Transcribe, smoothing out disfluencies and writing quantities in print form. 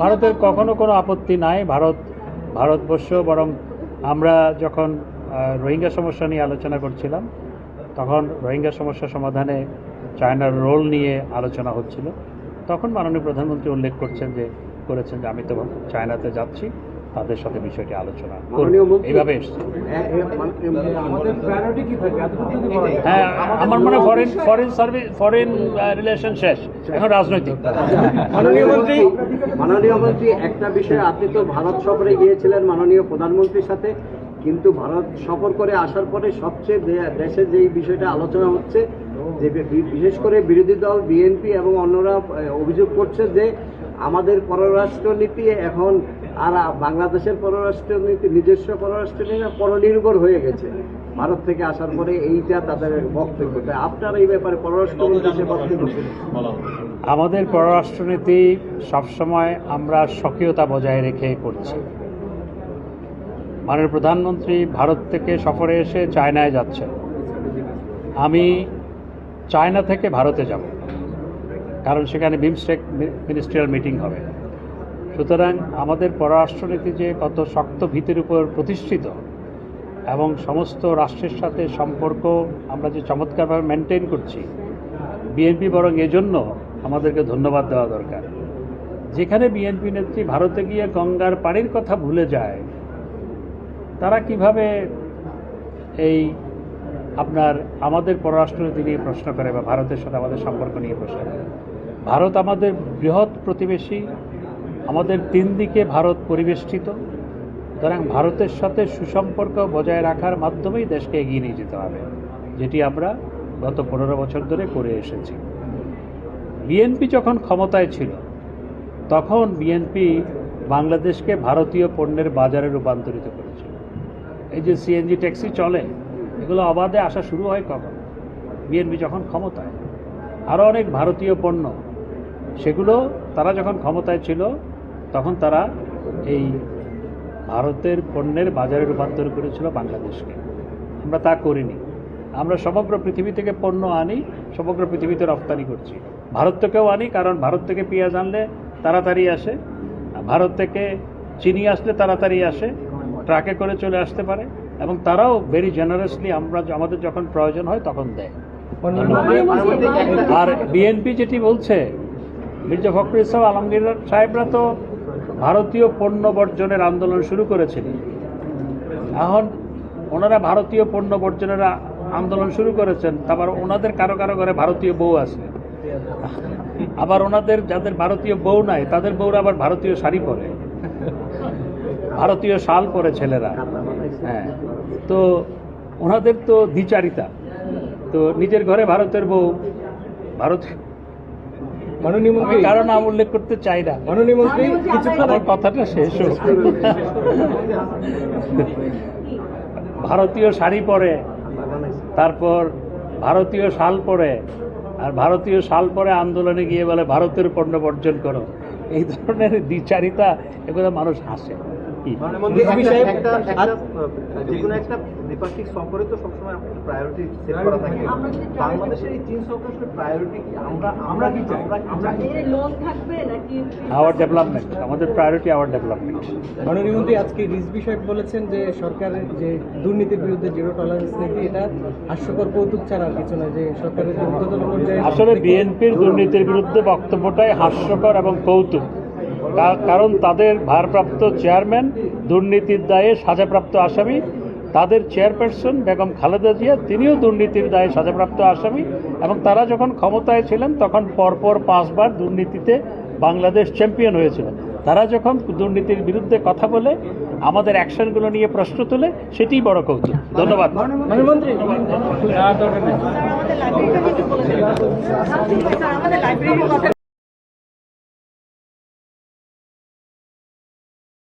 ভারতের কখনো কোনো আপত্তি নাই। ভারতবর্ষ বরং আমরা যখন রোহিঙ্গা সমস্যা নিয়ে আলোচনা করছিলাম তখন রোহিঙ্গা সমস্যা সমাধানে চায়নার রোল নিয়ে আলোচনা হচ্ছিল, তখন মাননীয় প্রধানমন্ত্রী উল্লেখ করেছেন যে আমি তো চায়নাতে যাচ্ছি, তাদের সাথে বিষয়টি আলোচনা এইভাবে এসছে। হ্যাঁ, আমার মনে হয় ফরেন রিলেশন শেষ, এখন রাজনৈতিক। মাননীয় মন্ত্রী, একটা বিষয়, আপনি তো ভারত সফরে গিয়েছিলেন মাননীয় প্রধানমন্ত্রীর সাথে, কিন্তু ভারত সফর করে আসার পরে সবচেয়ে দেশে যেই বিষয়টা আলোচনা হচ্ছে যে বিশেষ করে বিরোধী দল বিএনপি এবং অন্যরা অভিযোগ করছে যে আমাদের পররাষ্ট্রনীতি এখন আর বাংলাদেশের পররাষ্ট্রনীতি, নিজস্ব পররাষ্ট্রনীতি পরনির্ভর হয়ে গেছে ভারত থেকে আসার পরে, এইটা তাদের বক্তব্য। আপনার এই ব্যাপারে পররাষ্ট্রমন্ত্রী বক্তব্য? আমাদের পররাষ্ট্রনীতি সবসময় আমরা স্বকীয়তা বজায় রেখে করছি। মাননীয় প্রধানমন্ত্রী ভারত থেকে সফরে এসে চায়নায় যাচ্ছেন, আমি চায়না থেকে ভারতে যাব, কারণ সেখানে বিমস্টেক মিনিস্ট্রিয়াল মিটিং হবে। সুতরাং আমাদের পররাষ্ট্রনীতি যে কত শক্ত ভিতের উপর প্রতিষ্ঠিত এবং সমস্ত রাষ্ট্রের সাথে সম্পর্ক আমরা যে চমৎকারভাবে মেনটেন করছি, বিএনপি বরং এজন্য আমাদেরকে ধন্যবাদ দেওয়া দরকার। যেখানে বিএনপি নেত্রী ভারতে গিয়ে গঙ্গার পানির কথা ভুলে যায়, তারা কিভাবে এই আমাদের পররাষ্ট্রনীতি নিয়ে প্রশ্ন করে বা ভারতের সাথে আমাদের সম্পর্ক নিয়ে প্রশ্ন করে? ভারত আমাদের বৃহৎ প্রতিবেশী, আমাদের 3 দিকে ভারত পরিবেষ্টিত। সুতরাং ভারতের সাথে সুসম্পর্ক বজায় রাখার মাধ্যমেই দেশকে এগিয়ে নিয়ে যেতে হবে, যেটি আমরা গত 15 বছর ধরে করে এসেছি। বিএনপি যখন ক্ষমতায় ছিল তখন বিএনপি বাংলাদেশকে ভারতীয় পণ্যের বাজারে রূপান্তরিত করেছিল। এই যে সিএনজি ট্যাক্সি চলে, এগুলো অবাধে আসা শুরু হয় কখন? বিএনপি যখন ক্ষমতায়। আরও অনেক ভারতীয় পণ্য, সেগুলো তারা যখন ক্ষমতায় ছিল তখন তারা এই ভারতের পণ্যের বাজারে রূপান্তর করেছিল বাংলাদেশকে। আমরা তা করিনি। আমরা সমগ্র পৃথিবী থেকে পণ্য আনি, সমগ্র পৃথিবীতে রপ্তানি করছি। ভারত থেকেও আনি, কারণ ভারত থেকে পেঁয়াজ আনলে তাড়াতাড়ি আসে, ভারত থেকে চিনি আসলে তাড়াতাড়ি আসে, ট্রাকে করে চলে আসতে পারে, এবং তারাও ভেরি জেনারেসলি আমাদের যখন প্রয়োজন হয় তখন দেয়। আর বিএনপি যেটি বলছে, মির্জা ফখরুল ইসলাম আলমগীর সাহেবরা তো ভারতীয় পণ্য বর্জনের আন্দোলন শুরু করেছিলেন। এখন ওনারা ভারতীয় পণ্য বর্জনের আন্দোলন শুরু করেছেন, তারপর ওনাদের কারো কারো ঘরে ভারতীয় বউ আছে, আবার ওনাদের যাদের ভারতীয় বউ নাই তাদের বউরা আবার ভারতীয় শাড়ি পরে, ভারতীয় শাল পরে ছেলেরা। হ্যাঁ, তো ওনাদের তো দ্বিচারিতা, তো নিজের ঘরে ভারতের বউ, মাননীয় মন্ত্রী কারণ নাম উল্লেখ করতে চাই না, মাননীয় মন্ত্রী কিছুক্ষণ কথাটা শেষ হোক। ভারতীয় শাড়ি পরে, তারপর ভারতীয় শাল পরে, আর ভারতীয় শাল পরে আন্দোলনে গিয়ে বলে ভারতের পণ্য বর্জন করো। এই ধরনের দ্বিচারিতা, এগুলো মানুষ হাসে। যেকোনো একটা দ্বিপাক্ষিক সফরে তো সবসময় প্রায়োরিটি সেট করা থাকে। বাংলাদেশের এই চীন সফরের প্রায়োরিটি কি? আমরা কি চাই? আওয়ার ডেভেলপমেন্ট, আমাদের প্রায়োরিটি আওয়ার ডেভেলপমেন্ট। মাননীয় মন্ত্রী আজকে রিজভী সাহেব বলেছেন যে সরকারের যে দুর্নীতির বিরুদ্ধে জিরো টলারেন্স নীতি, এটা হাস্যকর কৌতুক ছাড়া আর কিছু নয়, যে সরকারের ঊর্ধ্বতন পর্যায়ে। আসলে বিএনপির দুর্নীতির বিরুদ্ধে বক্তব্যটাই হাস্যকর এবং কৌতুক, কারণ তাদের ভারপ্রাপ্ত চেয়ারম্যান দুর্নীতির দায়ে সাজাপ্রাপ্ত আসামি, তাদের চেয়ারপারসন বেগম খালেদা জিয়া তিনিও দুর্নীতির দায়ে সাজাপ্রাপ্ত আসামি, এবং তারা যখন ক্ষমতায় ছিলেন তখন পরপর 5 বার দুর্নীতিতে বাংলাদেশ চ্যাম্পিয়ন হয়েছিল। তারা যখন দুর্নীতির বিরুদ্ধে কথা বলে, আমাদের অ্যাকশনগুলো নিয়ে প্রশ্ন তোলে, সেটিই বড় কৌতুক। ধন্যবাদ। মন্ত্রী